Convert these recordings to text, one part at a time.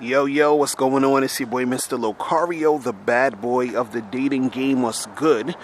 Yo, yo, what's going on? It's your boy, Mr. Locario, the bad boy of the dating game. What's good?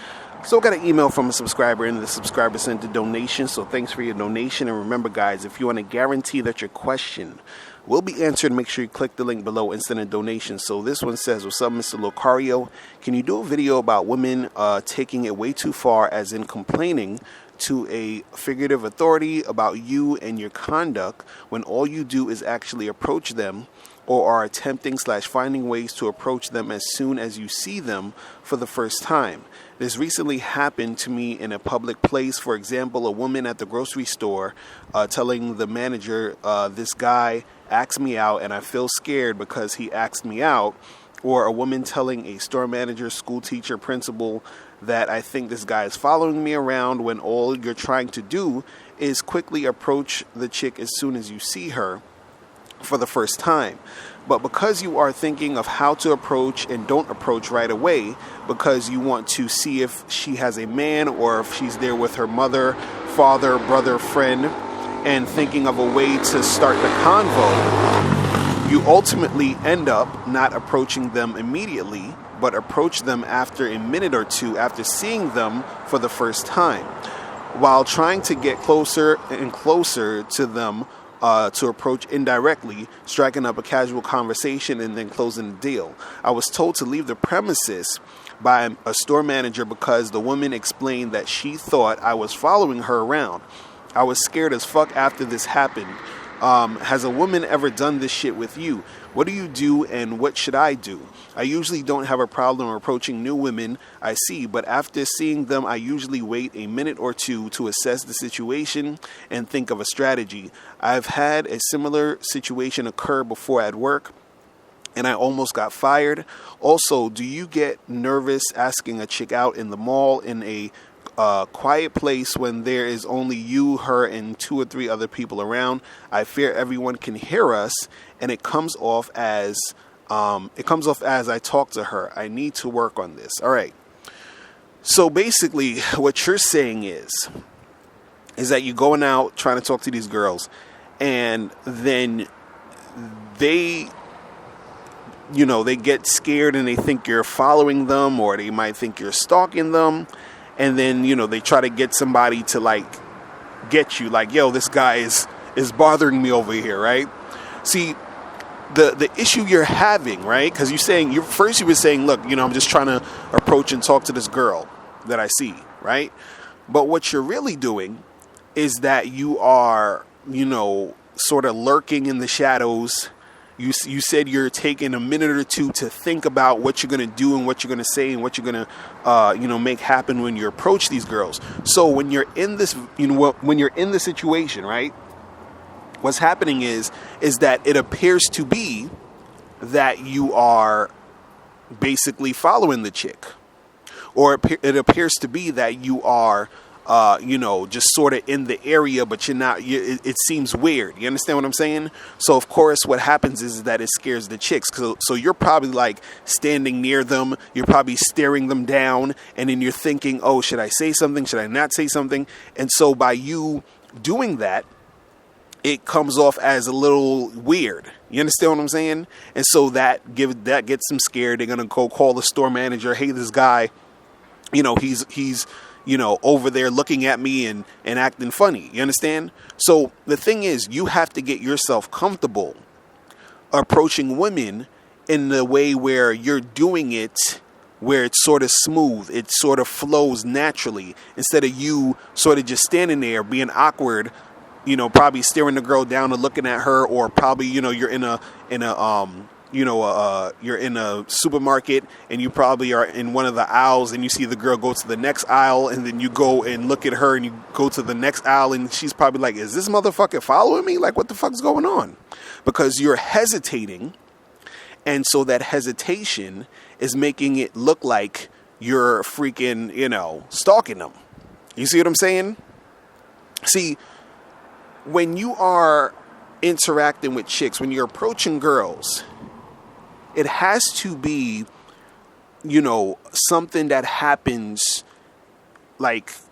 So I got an email from a subscriber, and the subscriber sent a donation. So thanks for your donation. And remember, guys, if you want to guarantee that your question will be answered, make sure you click the link below and send a donation. So this one says, what's up, Mr. Locario? Can you do a video about women taking it way too far, as in complaining to a figurative authority about you and your conduct when all you do is actually approach them, or are attempting / finding ways to approach them as soon as you see them for the first time? This recently happened to me in a public place. For example, a woman at the grocery store telling the manager, this guy asked me out and I feel scared because he asked me out. Or a woman telling a store manager, school teacher, principal that I think this guy is following me around, when all you're trying to do is quickly approach the chick as soon as you see her for the first time. But because you are thinking of how to approach and don't approach right away, because you want to see if she has a man or if she's there with her mother, father, brother, friend, and thinking of a way to start the convo, you ultimately end up not approaching them immediately, but approach them after a minute or two after seeing them for the first time, while trying to get closer and closer to them to approach indirectly, striking up a casual conversation and then closing the deal. I was told to leave the premises by a store manager because the woman explained that she thought I was following her around. I was scared as fuck after this happened. Has a woman ever done this shit with you? What do you do, and what should I do? I usually don't have a problem approaching new women I see, but after seeing them, I usually wait a minute or two to assess the situation and think of a strategy. I've had a similar situation occur before at work, and I almost got fired. Also, do you get nervous asking a chick out in the mall in a quiet place when there is only you, her, and 2 or 3 other people around? I fear everyone can hear us, and it comes off as I talk to her. I need to work on this. All right. So basically, what you're saying is that you're going out trying to talk to these girls, and then they get scared and they think you're following them, or they might think you're stalking them. And then, they try to get somebody to get you, yo, this guy is bothering me over here, right? See, the issue you're having, right? Because you were saying, look, I'm just trying to approach and talk to this girl that I see, right? But what you're really doing is that you are, sort of lurking in the shadows. You said you're taking a minute or two to think about what you're going to do and what you're going to say and what you're going to, make happen when you approach these girls. So when you're in this, when you're in the situation, right, what's happening is that it appears to be that you are basically following the chick, or it appears to be that you are just sort of in the area, but you're not. It seems weird. You understand what I'm saying? So, of course, what happens is that it scares the chicks. So you're probably standing near them. You're probably staring them down. And then you're thinking, oh, should I say something? Should I not say something? And so by you doing that, it comes off as a little weird. You understand what I'm saying? And so that gets them scared. They're going to go call the store manager. Hey, this guy, he's over there looking at me and acting funny. You understand? So the thing is, you have to get yourself comfortable approaching women in the way where you're doing it, where it's sort of smooth. It sort of flows naturally, instead of you sort of just standing there being awkward, probably staring the girl down and looking at her, or probably, you're in a you're in a supermarket and you probably are in one of the aisles and you see the girl go to the next aisle, and then you go and look at her and you go to the next aisle, and she's probably like, is this motherfucker following me? What the fuck's going on? Because you're hesitating. And so that hesitation is making it look like you're freaking, stalking them. You see what I'm saying? See, when you are interacting with chicks, when you're approaching girls, it has to be, something that happens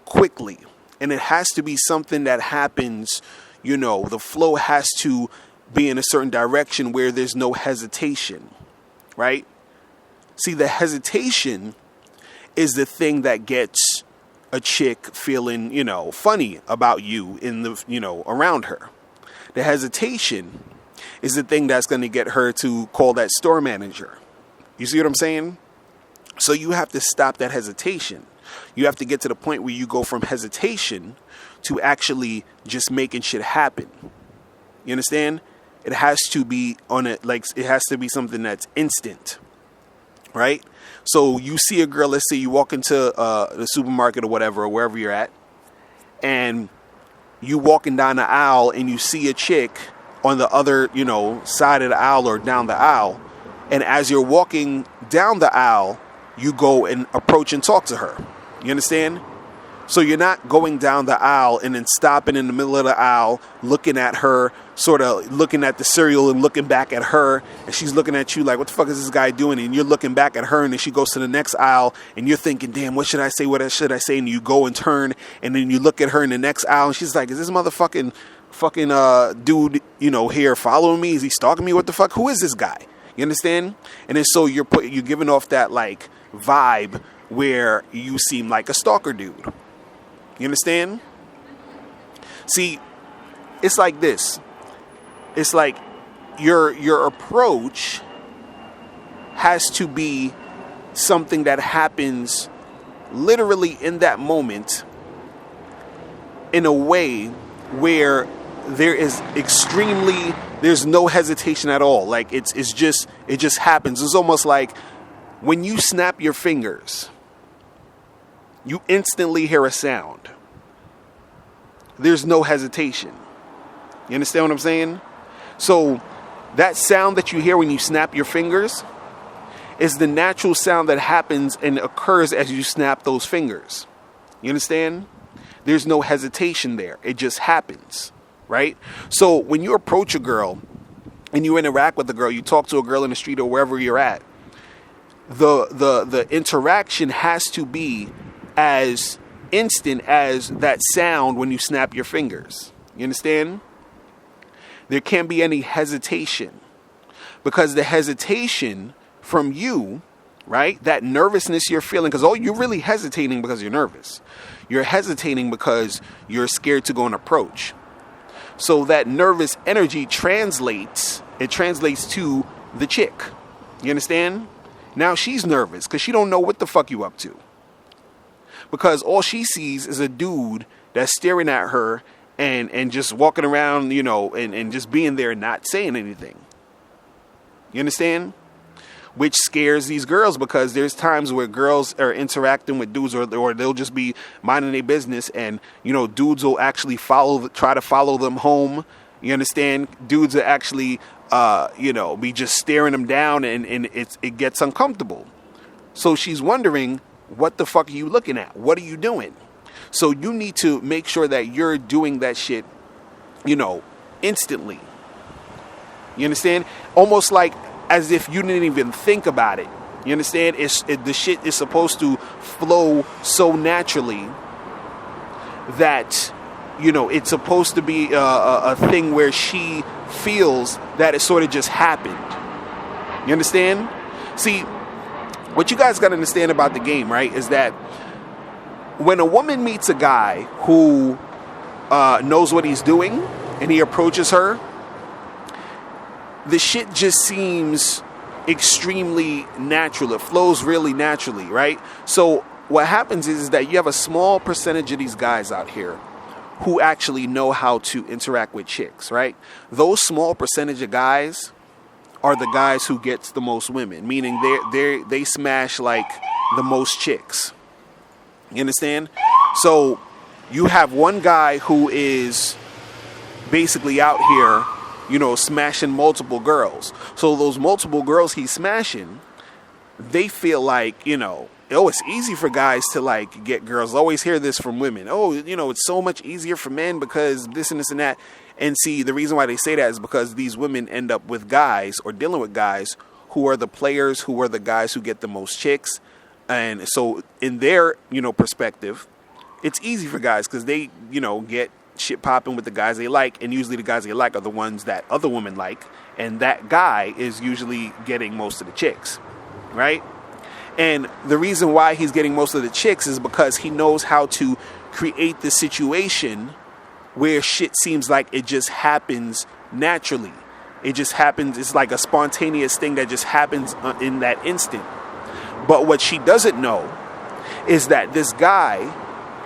quickly. And it has to be something that happens, the flow has to be in a certain direction where there's no hesitation, right? See, the hesitation is the thing that gets a chick feeling, funny about you around her. The hesitation is the thing that's going to get her to call that store manager. You see what I'm saying? So you have to stop that hesitation. You have to get to the point where you go from hesitation to actually just making shit happen. You understand? It has to be it has to be something that's instant, right? So you see a girl, let's say you walk into the supermarket or whatever, or wherever you're at, and you walking down the aisle and you see a chick on the other, side of the aisle or down the aisle. And as you're walking down the aisle, you go and approach and talk to her. You understand? So you're not going down the aisle and then stopping in the middle of the aisle, looking at her, sort of looking at the cereal and looking back at her. And she's looking at you like, what the fuck is this guy doing? And you're looking back at her, and then she goes to the next aisle and you're thinking, damn, what should I say? What should I say? And you go and turn, and then you look at her in the next aisle and she's like, is this motherfucking dude, here following me? Is he stalking me? What the fuck? Who is this guy? You understand? And then so you're giving off that like vibe where you seem like a stalker dude. You understand? See, it's like this. It's like your approach has to be something that happens literally in that moment in a way where there's no hesitation at all. Like it just happens. It's almost like when you snap your fingers, you instantly hear a sound. There's no hesitation. You understand what I'm saying? So that sound that you hear when you snap your fingers is the natural sound that happens and occurs as you snap those fingers. You understand? There's no hesitation there. It just happens, right? So when you approach a girl and you interact with a girl, you talk to a girl in the street or wherever you're at, the interaction has to be as instant as that sound when you snap your fingers. You understand? There can't be any hesitation, because the hesitation from you, right? That nervousness you're feeling, because you're really hesitating because you're nervous. You're hesitating because you're scared to go and approach. So that nervous energy translates to the chick. You understand? Now she's nervous because she don't know what the fuck you up to. Because all she sees is a dude that's staring at her and just walking around, and just being there and not saying anything. You understand? Which scares these girls, because there's times where girls are interacting with dudes or they'll just be minding their business, and, dudes will actually try to follow them home. You understand? Dudes are actually, be just staring them down, and it gets uncomfortable. So she's wondering, what the fuck are you looking at? What are you doing? So you need to make sure that you're doing that shit, instantly. You understand? Almost like as if you didn't even think about it. You understand? The shit is supposed to flow so naturally that, it's supposed to be a thing where she feels that it sort of just happened. You understand? See, what you guys got to understand about the game, right, is that when a woman meets a guy who knows what he's doing and he approaches her, the shit just seems extremely natural. It flows really naturally, right? So what happens is that you have a small percentage of these guys out here who actually know how to interact with chicks, right? Those small percentage of guys are the guys who gets the most women, meaning they smash like the most chicks. You understand? So you have one guy who is basically out here, smashing multiple girls. So those multiple girls he's smashing, they feel like, it's easy for guys to like get girls. I always hear this from women. It's so much easier for men because this and this and that. And see, the reason why they say that is because these women end up with guys or dealing with guys who are the players, who are the guys who get the most chicks. And so in their, perspective, it's easy for guys because they, get shit popping with the guys they like, and usually the guys they like are the ones that other women like, and that guy is usually getting most of the chicks, right? And the reason why he's getting most of the chicks is because he knows how to create the situation where shit seems like it just happens naturally. It just happens. It's like a spontaneous thing that just happens in that instant. But what she doesn't know is that this guy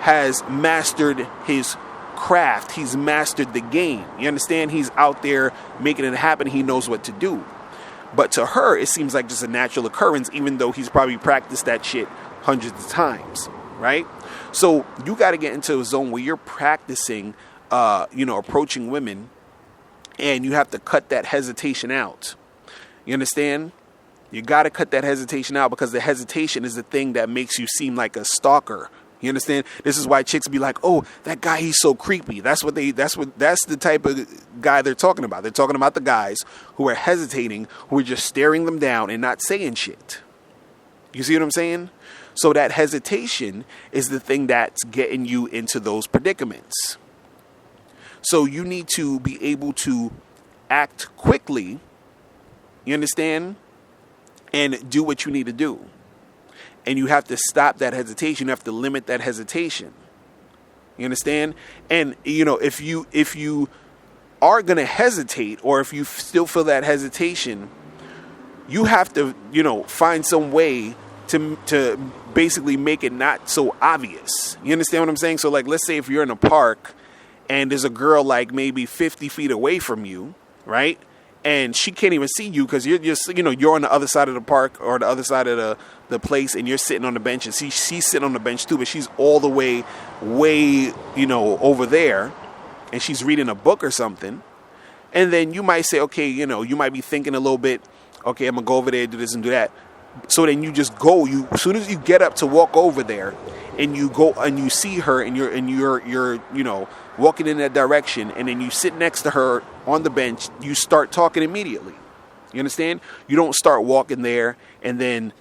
has mastered his craft. He's mastered the game. You understand? He's out there making it happen. He knows what to do. But to her, it seems like just a natural occurrence, even though he's probably practiced that shit hundreds of times, right? So you got to get into a zone where you're practicing, approaching women, and you have to cut that hesitation out. You understand? You got to cut that hesitation out, because the hesitation is the thing that makes you seem like a stalker. You understand? This is why chicks be like, "Oh, that guy, he's so creepy." That's the type of guy they're talking about. They're talking about the guys who are hesitating, who are just staring them down and not saying shit. You see what I'm saying? So that hesitation is the thing that's getting you into those predicaments. So you need to be able to act quickly, you understand, and do what you need to do. And you have to stop that hesitation. You have to limit that hesitation. You understand? And, if you are going to hesitate, or if you still feel that hesitation, you have to, find some way to basically make it not so obvious. You understand what I'm saying? So, like, let's say if you're in a park and there's a girl like maybe 50 feet away from you, right? And she can't even see you because you're just, you're on the other side of the park or the other side of the place, and you're sitting on the bench, and she's sitting on the bench too, but she's all the way, over there, and she's reading a book or something. And then you might say, okay, you might be thinking a little bit, okay, I'm going to go over there, do this and do that. So then you just go, as soon as you get up to walk over there, and you go and you see her, and you're walking in that direction, and then you sit next to her on the bench, you start talking immediately. You understand? You don't start walking there and then,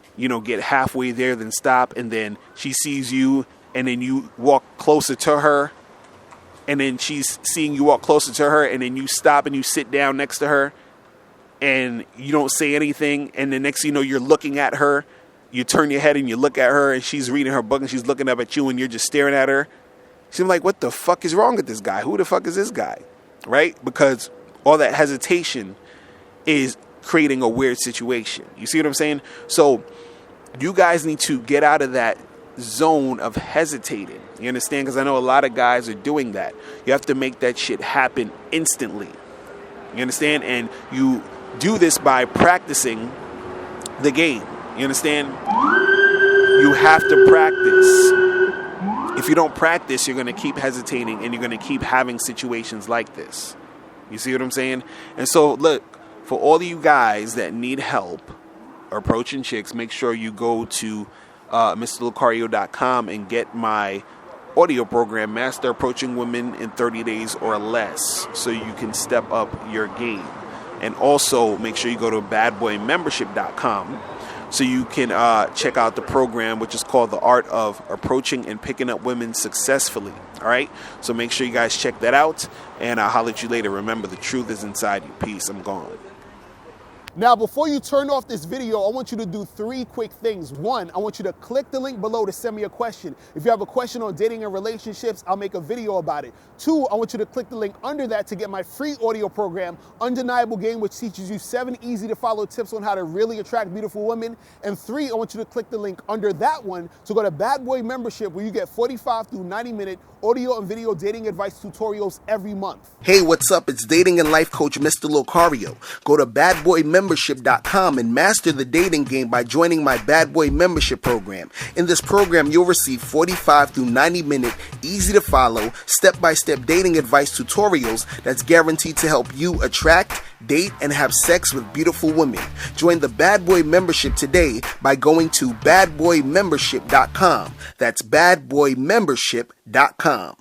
get halfway there, then stop, and then she sees you, and then you walk closer to her, and then she's seeing you walk closer to her, and then you stop and you sit down next to her, and you don't say anything, and the next thing you know, you're looking at her. You turn your head and you look at her, and she's reading her book, and she's looking up at you, and you're just staring at her. She's like, what the fuck is wrong with this guy? Who the fuck is this guy? Right? Because all that hesitation is creating a weird situation. You see what I'm saying? So you guys need to get out of that zone of hesitating. You understand? Because I know a lot of guys are doing that. You have to make that shit happen instantly. You understand? And you do this by practicing the game. You understand? You have to practice. If you don't practice, you're going to keep hesitating, and you're going to keep having situations like this. You see what I'm saying? And so, look, for all of you guys that need help approaching chicks, make sure you go to MrLocario.com and get my audio program, Master Approaching Women in 30 Days or Less, so you can step up your game. And also, make sure you go to BadBoyMembership.com so you can check out the program, which is called The Art of Approaching and Picking Up Women Successfully. All right? So make sure you guys check that out, and I'll holler at you later. Remember, the truth is inside you. Peace. I'm gone. Now, before you turn off this video, I want you to do 3 quick things. 1, I want you to click the link below to send me a question. If you have a question on dating and relationships, I'll make a video about it. 2, I want you to click the link under that to get my free audio program, Undeniable Game, which teaches you 7 easy-to-follow tips on how to really attract beautiful women. And 3, I want you to click the link under that one to go to Bad Boy Membership, where you get 45 through 90-minute audio and video dating advice tutorials every month. Hey, what's up? It's dating and life coach Mr. Locario. Go to badboymembership.com and master the dating game by joining my Bad Boy Membership program. In this program, you'll receive 45 through 90-minute, easy-to-follow, step-by-step dating advice tutorials that's guaranteed to help you attract, date, and have sex with beautiful women. Join the Bad Boy Membership today by going to badboymembership.com. That's badboymembership.com.